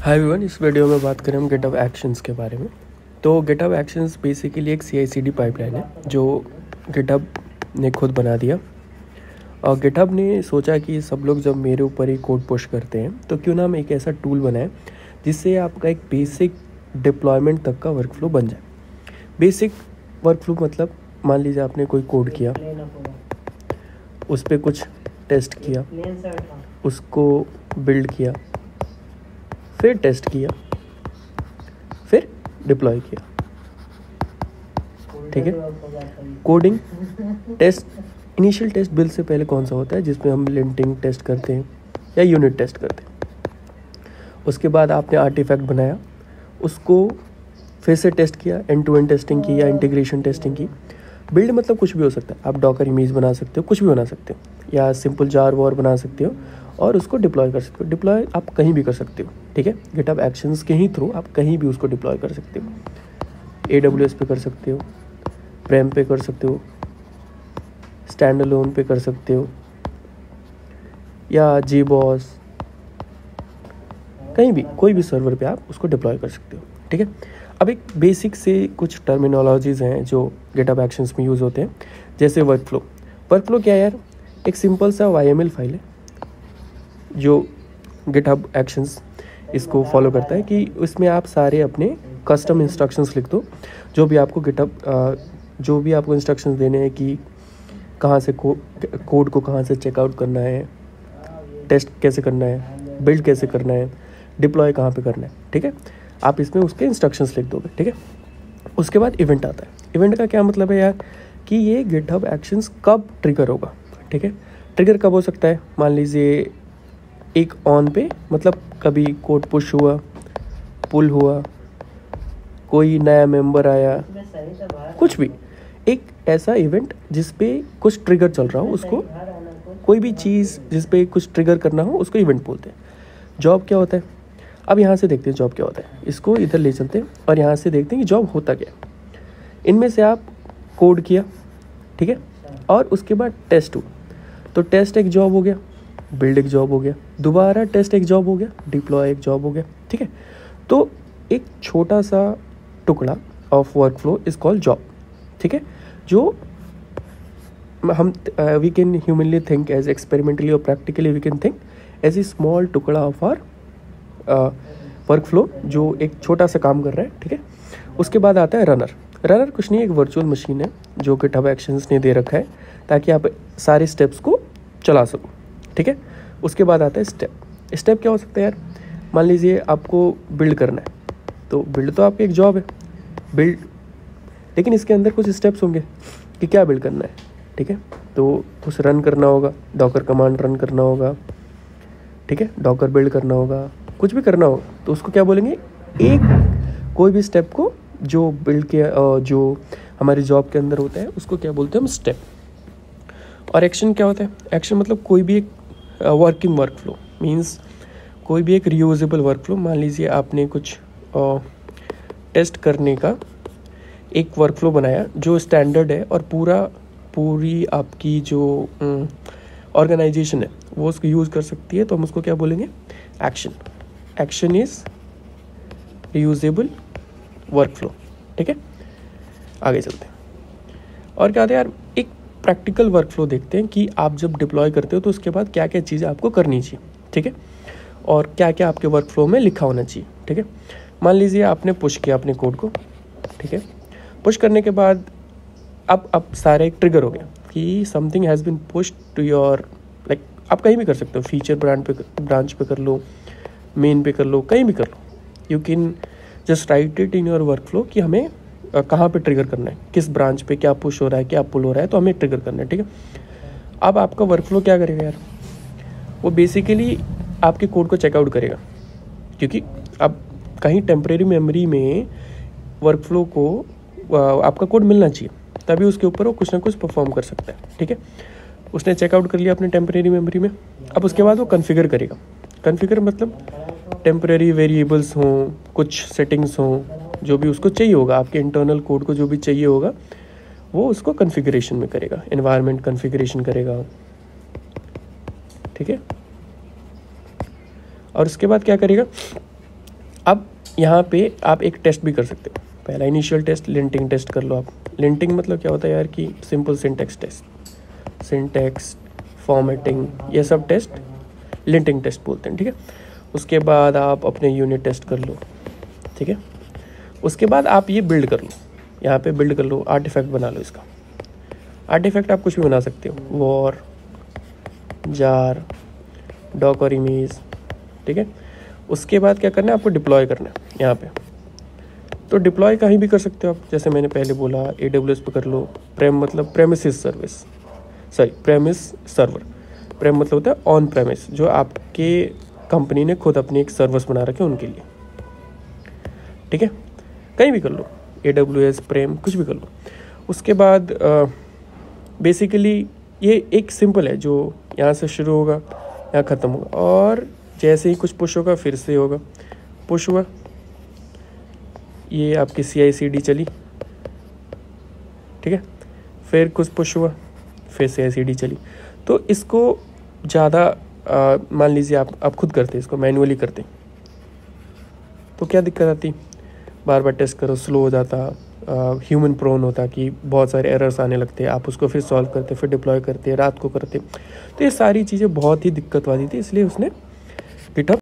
Hi everyone, इस video में बात करें हम गिटहब एक्शंस के बारे में। तो गिटहब एक्शंस बेसिकली एक CI/CD पाइपलाइन है जो गिटहब ने खुद बना दिया। और गिटहब ने सोचा कि सब लोग जब मेरे ऊपर ही कोड पुश करते हैं तो क्यों ना हम एक ऐसा टूल बनाएं जिससे आपका एक बेसिक डिप्लॉयमेंट तक का वर्कफ्लो बन जाए। बेसिक वर्कफ्लो मतलब मान लीजिए आपने कोई कोड किया, उस पर कुछ टेस्ट किया, उसको बिल्ड किया, फिर टेस्ट किया, फिर डिप्लॉय किया। ठीक है, coding test, initial test build से पहले कौन सा होता है जिसमें हम लिंटिंग टेस्ट करते हैं या यूनिट टेस्ट करते हैं। उसके बाद आपने आर्टिफैक्ट बनाया, उसको फिर से टेस्ट किया, एंड टू एंड टेस्टिंग की या इंटीग्रेशन टेस्टिंग की। बिल्ड मतलब कुछ भी हो सकता है, आप डॉकर इमेज बना सकते हो, कुछ भी बना सकते हो, या सिंपल जार वॉर बना सकते हो और उसको डिप्लॉय कर सकते हो। डिप्लॉय आप कहीं भी कर सकते हो, ठीक है। गिटहब एक्शंस के ही थ्रू आप कहीं भी उसको डिप्लॉय कर सकते हो। AWS पे कर सकते हो, प्रेम पे कर सकते हो, स्टैंड अलोन पे कर सकते हो, या JBoss, कहीं भी कोई भी सर्वर पे आप उसको डिप्लॉय कर सकते हो, ठीक है। अब एक बेसिक से कुछ टर्मिनोलॉजीज़ हैं जो गिटहब एक्शंस में यूज़ होते हैं, जैसे वर्कफ्लो। वर्कफ्लो क्या है यार? एक सिंपल सा YML फाइल है जो गिटहब एक्शंस इसको फॉलो करता है कि उसमें आप सारे अपने कस्टम इंस्ट्रक्शंस लिख दो, जो भी आपको जो भी आपको इंस्ट्रक्शंस देने हैं कि कहाँ से कोड को कहाँ से चेकआउट करना है, टेस्ट कैसे करना है, बिल्ड कैसे करना है, डिप्लॉय कहाँ पे करना है, ठीक है। आप इसमें उसके इंस्ट्रक्शंस लिख दोगे, ठीक है। उसके बाद इवेंट आता है। इवेंट का क्या मतलब है यार कि ये गिटहब एक्शंस कब ट्रिगर होगा, ठीक है। ट्रिगर कब हो सकता है? मान लीजिए एक ऑन पे, मतलब कभी कोड पुश हुआ, पुल हुआ, कोई नया मेंबर आया, कुछ भी एक ऐसा इवेंट जिस पे कुछ ट्रिगर चल रहा हो, उसको कोई भी चीज़ जिस पे कुछ ट्रिगर करना हो उसको इवेंट बोलते हैं। जॉब क्या होता है? अब यहाँ से देखते हैं जॉब क्या होता है। इसको इधर ले चलते हैं और यहाँ से देखते हैं कि जॉब होता क्या है। इनमें से आप कोड किया, ठीक है, और उसके बाद टेस्ट हुआ, तो टेस्ट एक जॉब हो गया, बिल्ड एक जॉब हो गया, दोबारा टेस्ट एक जॉब हो गया, डिप्लॉय एक जॉब हो गया, ठीक है। तो एक छोटा सा टुकड़ा of workflow is called job, ठीक है, जो हम we can humanly think as experimentally और practically we can think as a small टुकड़ा ऑफ आवर वर्कफ्लो जो एक छोटा सा काम कर रहा है, ठीक है। उसके बाद आता है रनर। रनर कुछ नहीं, एक वर्चुअल मशीन है जो गिटहब एक्शंस ने दे रखा है ताकि आप सारे स्टेप्स को चला सको, ठीक है। उसके बाद आता है स्टेप। स्टेप क्या हो सकता है यार? मान लीजिए आपको बिल्ड करना है, तो बिल्ड तो आपकी एक जॉब है, बिल्ड, लेकिन इसके अंदर कुछ स्टेप्स होंगे कि क्या बिल्ड करना है, ठीक है। तो कुछ रन करना होगा, डॉकर कमांड रन करना होगा, ठीक है, डॉकर बिल्ड करना होगा, कुछ भी करना होगा, तो उसको क्या बोलेंगे? एक कोई भी स्टेप को जो बिल्ड के जो हमारी जॉब के अंदर होता है उसको क्या बोलते हैं हम? स्टेप। और एक्शन क्या होता है? एक्शन मतलब कोई भी एक वर्किंग वर्कफ्लो, मींस कोई भी एक रियूजेबल वर्कफ्लो। मान लीजिए आपने कुछ टेस्ट करने का एक वर्कफ्लो बनाया जो स्टैंडर्ड है और पूरी आपकी जो ऑर्गेनाइजेशन है वो उसको यूज़ कर सकती है, तो हम उसको क्या बोलेंगे? Action. Action is reusable workflow, ठीक है। आगे चलते हैं और क्या होता है यार, एक प्रैक्टिकल वर्कफ्लो देखते हैं कि आप जब डिप्लॉय करते हो तो उसके बाद क्या क्या चीज़ें आपको करनी चाहिए, ठीक है, और क्या क्या आपके वर्कफ्लो में लिखा होना चाहिए, ठीक है। मान लीजिए आपने पुश किया अपने कोड को, ठीक है। पुश करने के बाद अब सारा एक ट्रिगर हो गया कि something has been pushed to your, like आप कहीं भी कर सकते हो, फीचर ब्रांच पे कर लो, मेन पे कर लो, कहीं भी कर लो। You can just write it in your workflow कि हमें कहाँ पे ट्रिगर करना है, किस ब्रांच पे क्या पुश हो रहा है, क्या पुल हो रहा है, तो हमें ट्रिगर करना है, ठीक है। अब आपका वर्कफ्लो क्या करेगा यार? वो बेसिकली आपके कोड को चेकआउट करेगा, क्योंकि अब कहीं टेम्परेरी मेमोरी में वर्कफ्लो को आपका कोड मिलना चाहिए, तभी उसके ऊपर वो कुछ ना कुछ परफॉर्म कर सकता है, ठीक है। उसने चेकआउट कर लिया अपने टेम्परेरी मेमोरी में। अब उसके बाद वो कॉन्फ़िगर करेगा। कॉन्फ़िगर मतलब टेम्परेरी वेरिएबल्स हों, कुछ सेटिंग्स हों, जो भी उसको चाहिए होगा, आपके इंटरनल कोड को जो भी चाहिए होगा वो उसको कॉन्फ़िगरेशन में करेगा, एनवायरनमेंट कॉन्फ़िगरेशन करेगा, ठीक है। और उसके बाद क्या करेगा? यहाँ पे आप एक टेस्ट भी कर सकते हो। पहला इनिशियल टेस्ट लिंटिंग टेस्ट कर लो आप। लिंटिंग मतलब क्या होता है यार कि simple syntax test, syntax formatting, ये सब टेस्ट लिंटिंग टेस्ट बोलते हैं, ठीक है। उसके बाद आप अपने यूनिट टेस्ट कर लो, ठीक है। उसके बाद आप ये बिल्ड कर लो, यहाँ पे बिल्ड कर लो, आर्टिफैक्ट बना लो इसका। आर्टिफैक्ट आप कुछ भी बना सकते हो, वॉर, जार, डॉकर इमेज, ठीक है। उसके बाद क्या करना है आपको, डिप्लॉय करना है यहाँ पे। तो डिप्लॉय कहीं भी कर सकते हो आप, जैसे मैंने पहले बोला AWS पे कर लो। प्रेम मतलब premises service, sorry premise server. Prem मतलब होता है ऑन प्रेमिस, जो आपके कंपनी ने खुद अपनी एक सर्विस बना रखे उनके लिए, ठीक है। कहीं भी कर लो, AWS, प्रेम, कुछ भी कर लो। उसके बाद बेसिकली ये एक सिंपल है जो यहाँ से शुरू होगा यहाँ ख़त्म होगा, और जैसे ही कुछ पुश होगा फिर से होगा, पुश हुआ, ये आपकी CI/CD चली, ठीक है। फिर कुछ पुश हुआ, फिर CI/CD चली। तो इसको ज़्यादा मान लीजिए आप खुद करते, इसको मैन्युअली करते तो क्या दिक्कत आती, बार बार टेस्ट करो, स्लो हो जाता, ह्यूमन प्रोन होता कि बहुत सारे एरर्स आने लगते, आप उसको फिर सॉल्व करते, फिर डिप्लॉय करते, रात को करते। तो ये सारी चीज़ें बहुत ही दिक्कत वाली थी, इसलिए उसने गिटहब